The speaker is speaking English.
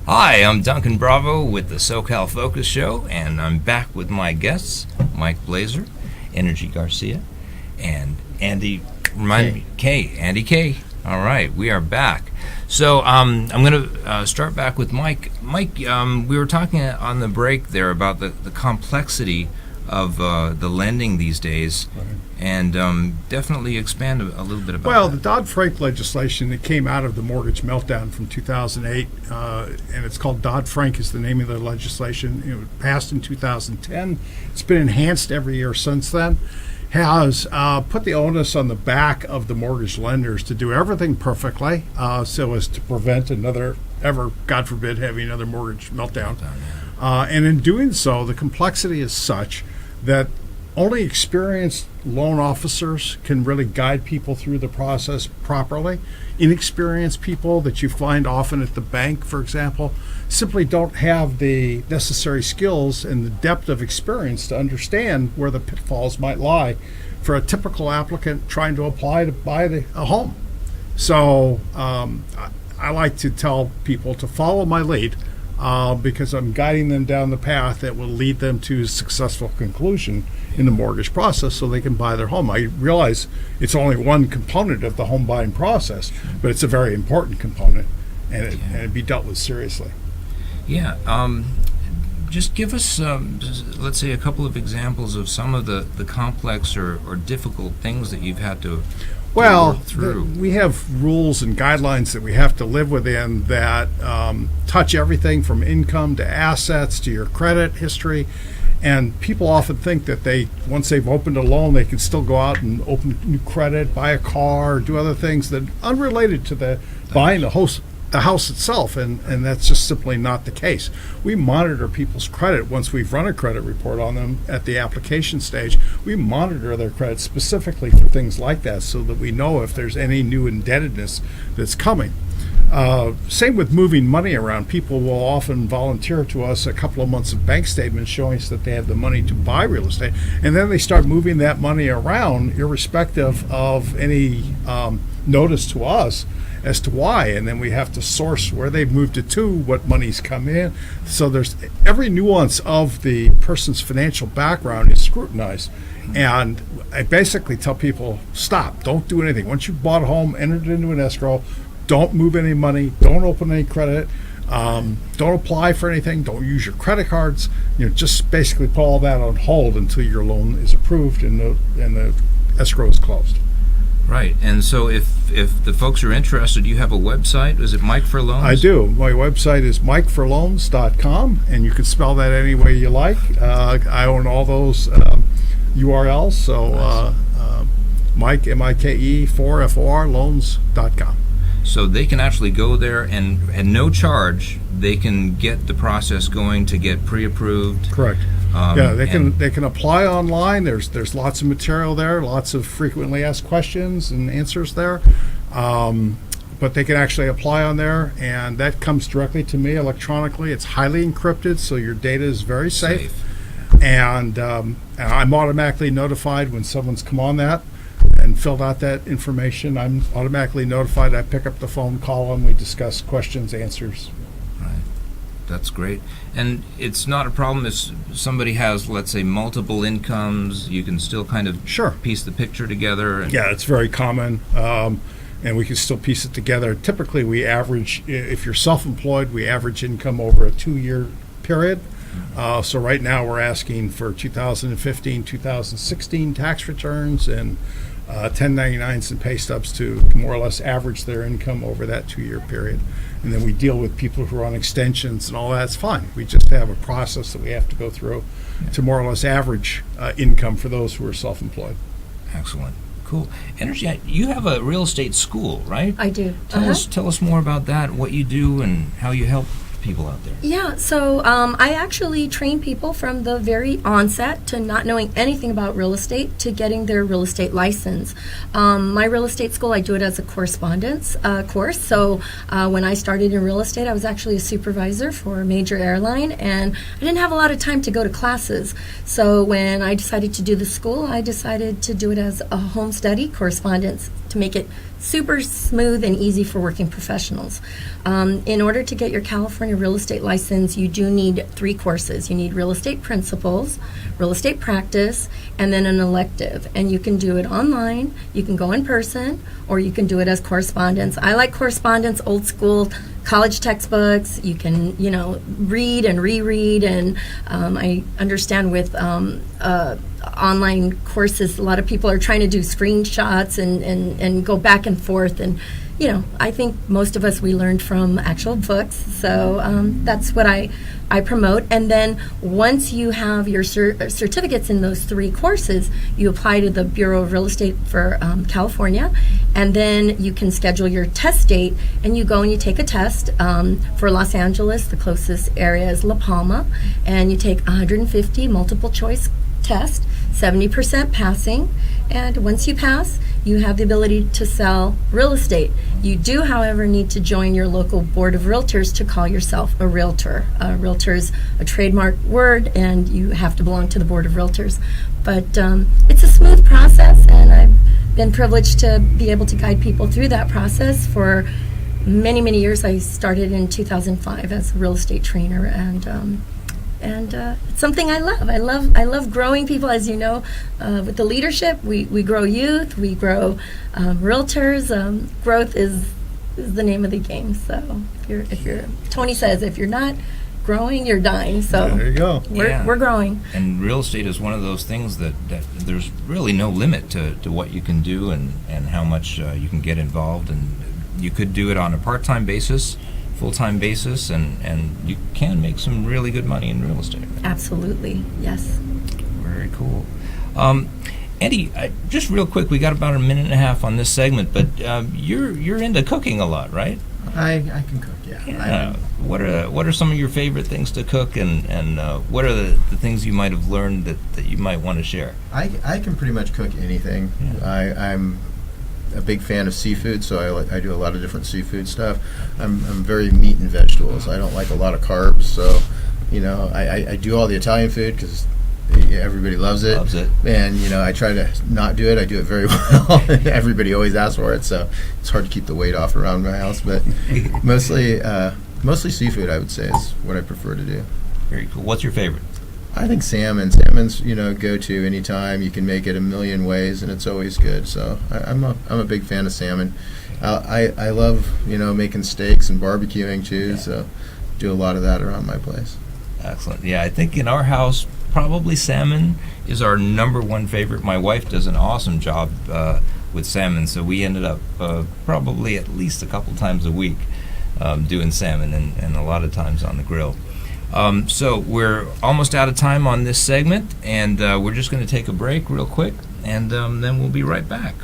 Hi, I'm Duncan Bravo with the SoCal Focus Show, and I'm back with my guests, Mike Blazer, Energy Garcia, and Andy Andy K. All right, we are back. So I'm going to start back with Mike. Mike, we were talking on the break there about the complexity of the lending these days, Right. and definitely expand a little bit about Well, that. the Dodd-Frank legislation that came out of the mortgage meltdown from 2008, and it's called Dodd-Frank is the name of the legislation. It was passed in 2010. It's been enhanced every year since then. Has put the onus on the back of the mortgage lenders to do everything perfectly so as to prevent God forbid, having another mortgage meltdown. And in doing so, the complexity is such that only experienced loan officers can really guide people through the process properly. Inexperienced people that you find often at the bank, for example, simply don't have the necessary skills and the depth of experience to understand where the pitfalls might lie for a typical applicant trying to apply to buy a home. So I like to tell people to follow my lead because I'm guiding them down the path that will lead them to a successful conclusion in the mortgage process so they can buy their home. I realize it's only one component of the home buying process, but it's a very important component, and it be dealt with seriously. Yeah. Just give us, let's say, a couple of examples of some of the complex or difficult things that you've had to work through. We have rules and guidelines that we have to live within that touch everything from income to assets to your credit history. And people often think that once they've opened a loan, they can still go out and open new credit, buy a car, do other things that are unrelated to buying the house itself, and that's just simply not the case. We monitor people's credit once we've run a credit report on them at the application stage. We monitor their credit specifically for things like that so that we know if there's any new indebtedness that's coming. Same with moving money around. People will often volunteer to us a couple of months of bank statements showing us that they have the money to buy real estate, and then they start moving that money around irrespective of any notice to us as to why, and then we have to source where they've moved it to, what money's come in. So there's every nuance of the person's financial background is scrutinized, and I basically tell people, stop, don't do anything. Once you've bought a home, entered into an escrow, don't move any money, don't open any credit, don't apply for anything, don't use your credit cards. Just basically put all that on hold until your loan is approved and the escrow is closed. Right, and so if the folks are interested, you have a website. Is it Mike for Loans? I do. My website is mikeforloans.com, and you can spell that any way you like. I own all those URLs, so Mike, M-I-K-E, 4FOR, loans.com. So they can actually go there and at no charge, they can get the process going to get pre-approved. Correct. They can apply online. There's lots of material there, lots of frequently asked questions and answers there. But they can actually apply on there, and that comes directly to me electronically. It's highly encrypted, so your data is very safe. And I'm automatically notified when someone's come on that and filled out that information. I'm automatically notified. I pick up the phone, call them, we discuss questions, answers. Right. That's great. And it's not a problem if somebody has, let's say, multiple incomes. You can still kind of piece the picture together. Yeah, it's very common, and we can still piece it together. Typically, we average, if you're self-employed, we average income over a 2-year period. So right now we're asking for 2015, 2016 tax returns and 1099s and pay stubs to more or less average their income over that 2-year period. And then we deal with people who are on extensions and all that. It's fine. We just have a process that we have to go through to more or less average income for those who are self-employed. Excellent. Cool. Energy, you have a real estate school, right? I do. Tell us more about that, what you do, and how you help people out there? Yeah, so I actually train people from the very onset to not knowing anything about real estate to getting their real estate license. My real estate school, I do it as a correspondence course. So when I started in real estate, I was actually a supervisor for a major airline, and I didn't have a lot of time to go to classes. So when I decided to do the school, I decided to do it as a home study correspondence to make it super smooth and easy for working professionals. In order to get your California real estate license, you do need 3 courses. You need real estate principles, real estate practice, and then an elective. And you can do it online, you can go in person, or you can do it as correspondence. I like correspondence, old school, college textbooks. You can, read and reread, and I understand with online courses, a lot of people are trying to do screenshots and go back and forth, and I think most of us, we learned from actual books, so that's what I promote. And then once you have your certificates in those 3 courses, you apply to the Bureau of Real Estate for California, and then you can schedule your test date, and you go and you take a test. For Los Angeles, the closest area is La Palma, and you take 150 multiple choice test, 70% passing, and once you pass, you have the ability to sell real estate. You do, however, need to join your local board of realtors to call yourself a realtor. A realtor is a trademark word, and you have to belong to the board of realtors. But it's a smooth process, and I've been privileged to be able to guide people through that process for many, many years. I started in 2005 as a real estate trainer, and it's something I love. I love growing people, as you know. With the leadership, we grow youth, we grow realtors. Growth is the name of the game. So if you're Tony says, if you're not growing, you're dying. So there you go. We're growing. And real estate is one of those things that there's really no limit to what you can do and how much you can get involved. And you could do it on a part-time basis, full-time basis, and you can make some really good money in real estate. Absolutely, yes. Very cool. Andy, just real quick, we got about a minute and a half on this segment, but you're into cooking a lot, right? I can cook, yeah. Yeah. What are some of your favorite things to cook, and what are the things you might have learned that you might want to share? I can pretty much cook anything. Yeah. I'm a big fan of seafood, so I do a lot of different seafood stuff. I'm very meat and vegetables. I don't like a lot of carbs, so I do all the Italian food because everybody loves it. And I try to not do it. I do it very well. Everybody always asks for it, so it's hard to keep the weight off around my house. But mostly seafood, I would say, is what I prefer to do. Very cool. What's your favorite? I think salmon. Salmon's go-to anytime. You can make it a million ways, and it's always good. So I'm a big fan of salmon. I love making steaks and barbecuing too. Yeah. So do a lot of that around my place. Excellent. Yeah, I think in our house, probably salmon is our number one favorite. My wife does an awesome job with salmon, so we ended up probably at least a couple times a week doing salmon, and a lot of times on the grill. So we're almost out of time on this segment, and we're just going to take a break real quick, and then we'll be right back.